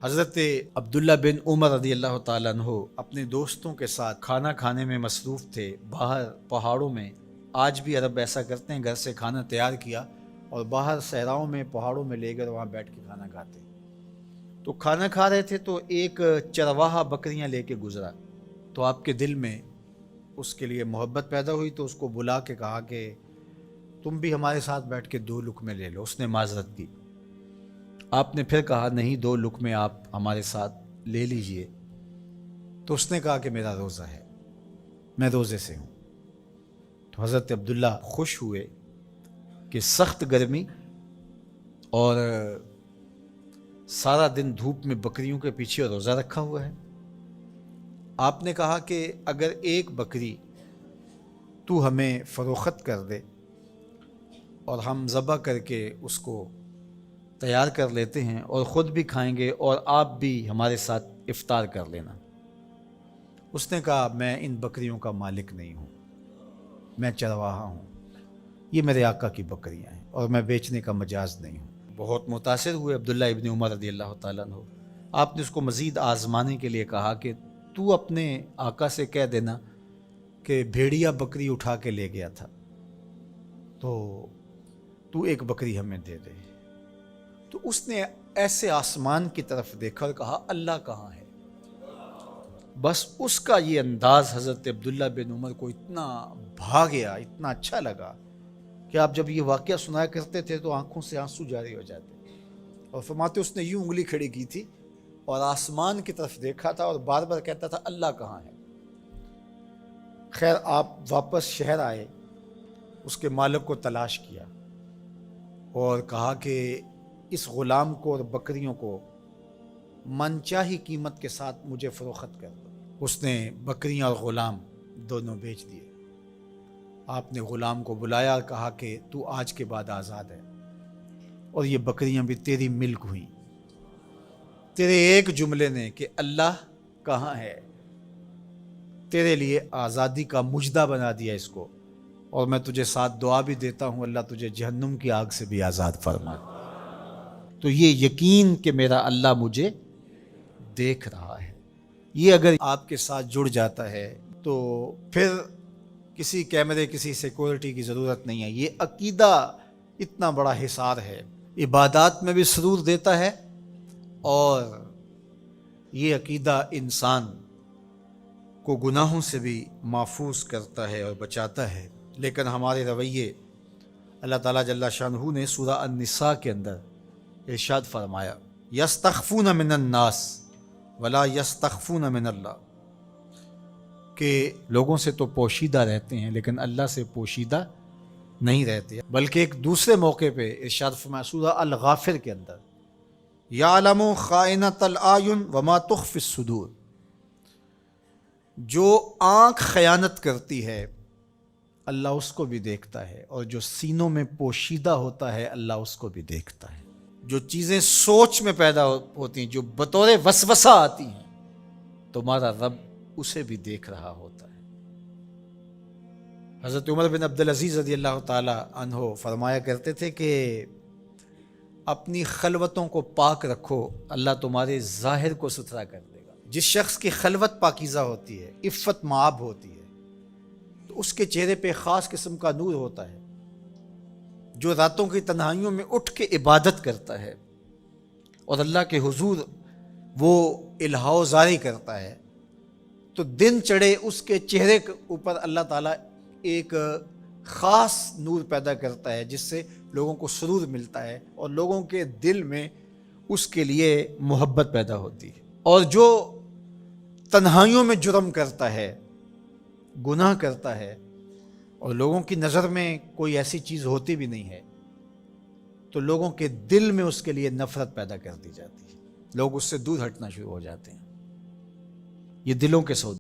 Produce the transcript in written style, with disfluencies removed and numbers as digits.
حضرت عبداللہ بن عمر رضی اللہ تعالیٰ عنہ اپنے دوستوں کے ساتھ کھانا کھانے میں مصروف تھے باہر پہاڑوں میں۔ آج بھی عرب ایسا کرتے ہیں، گھر سے کھانا تیار کیا اور باہر صحراؤں میں پہاڑوں میں لے کر وہاں بیٹھ کے کھانا کھاتے۔ تو کھانا کھا رہے تھے تو ایک چرواہا بکریاں لے کے گزرا، تو آپ کے دل میں اس کے لیے محبت پیدا ہوئی، تو اس کو بلا کے کہا کہ تم بھی ہمارے ساتھ بیٹھ کے 2 لقمے لے لو۔ اس نے معذرت کی۔ آپ نے پھر کہا نہیں، 2 لقمے آپ ہمارے ساتھ لے لیجئے۔ تو اس نے کہا کہ میرا روزہ ہے، میں روزے سے ہوں۔ تو حضرت عبداللہ خوش ہوئے کہ سخت گرمی اور سارا دن دھوپ میں بکریوں کے پیچھے روزہ رکھا ہوا ہے۔ آپ نے کہا کہ اگر ایک بکری تو ہمیں فروخت کر دے اور ہم ذبح کر کے اس کو تیار کر لیتے ہیں اور خود بھی کھائیں گے اور آپ بھی ہمارے ساتھ افطار کر لینا۔ اس نے کہا میں ان بکریوں کا مالک نہیں ہوں، میں چرواہا ہوں، یہ میرے آقا کی بکریاں ہیں اور میں بیچنے کا مجاز نہیں ہوں۔ بہت متاثر ہوئے عبداللہ ابن عمر رضی اللہ تعالیٰ عنہ۔ آپ نے اس کو مزید آزمانے کے لیے کہا کہ تو اپنے آقا سے کہہ دینا کہ بھیڑیا بکری اٹھا کے لے گیا تھا، تو ایک بکری ہمیں دے دے۔ تو اس نے ایسے آسمان کی طرف دیکھا اور کہا اللہ کہاں ہے؟ بس اس کا یہ انداز حضرت عبداللہ بن عمر کو اتنا بھا گیا، اتنا اچھا لگا کہ آپ جب یہ واقعہ سنایا کرتے تھے تو آنکھوں سے آنسو جاری ہو جاتے، اور فرماتے اس نے یوں انگلی کھڑی کی تھی اور آسمان کی طرف دیکھا تھا اور بار بار کہتا تھا اللہ کہاں ہے؟ خیر آپ واپس شہر آئے، اس کے مالک کو تلاش کیا اور کہا کہ اس غلام کو اور بکریوں کو من چاہی قیمت کے ساتھ مجھے فروخت کر دو۔ اس نے بکریاں اور غلام دونوں بیچ دیے۔ آپ نے غلام کو بلایا اور کہا کہ تو آج کے بعد آزاد ہے اور یہ بکریاں بھی تیری ملک ہوئیں۔ تیرے ایک جملے نے کہ اللہ کہاں ہے تیرے لیے آزادی کا مجدہ بنا دیا اس کو، اور میں تجھے ساتھ دعا بھی دیتا ہوں اللہ تجھے جہنم کی آگ سے بھی آزاد فرما۔ تو یہ یقین کہ میرا اللہ مجھے دیکھ رہا ہے، یہ اگر آپ کے ساتھ جڑ جاتا ہے تو پھر کسی کیمرے کسی سیکورٹی کی ضرورت نہیں ہے۔ یہ عقیدہ اتنا بڑا حصار ہے، عبادات میں بھی سرور دیتا ہے، اور یہ عقیدہ انسان کو گناہوں سے بھی محفوظ کرتا ہے اور بچاتا ہے۔ لیکن ہمارے رویے، اللہ تعالیٰ جل شانہ نے سورہ النساء کے اندر ارشاد فرمایا یستخفون من الناس ولا یستخفون من اللہ، کہ لوگوں سے تو پوشیدہ رہتے ہیں لیکن اللہ سے پوشیدہ نہیں رہتے۔ بلکہ ایک دوسرے موقع پہ ارشاد فرمایا سورہ الغافر کے اندر یعلم خائنۃ الاعین وما تخفی الصدور، جو آنکھ خیانت کرتی ہے اللہ اس کو بھی دیکھتا ہے، اور جو سینوں میں پوشیدہ ہوتا ہے اللہ اس کو بھی دیکھتا ہے۔ جو چیزیں سوچ میں پیدا ہوتی ہیں، جو بطور وسوسہ آتی ہیں، تمہارا رب اسے بھی دیکھ رہا ہوتا ہے۔ حضرت عمر بن عبدالعزیز رضی اللہ تعالی عنہ فرمایا کرتے تھے کہ اپنی خلوتوں کو پاک رکھو، اللہ تمہارے ظاہر کو ستھرا کر دے گا۔ جس شخص کی خلوت پاکیزہ ہوتی ہے، عفت مآب ہوتی ہے، تو اس کے چہرے پہ خاص قسم کا نور ہوتا ہے۔ جو راتوں کی تنہائیوں میں اٹھ کے عبادت کرتا ہے اور اللہ کے حضور وہ الہا زاری کرتا ہے، تو دن چڑھے اس کے چہرے کے اوپر اللہ تعالیٰ ایک خاص نور پیدا کرتا ہے، جس سے لوگوں کو سرور ملتا ہے اور لوگوں کے دل میں اس کے لیے محبت پیدا ہوتی ہے۔ اور جو تنہائیوں میں جرم کرتا ہے، گناہ کرتا ہے، اور لوگوں کی نظر میں کوئی ایسی چیز ہوتی بھی نہیں ہے، تو لوگوں کے دل میں اس کے لیے نفرت پیدا کر دی جاتی ہے، لوگ اس سے دور ہٹنا شروع ہو جاتے ہیں۔ یہ دلوں کے سودے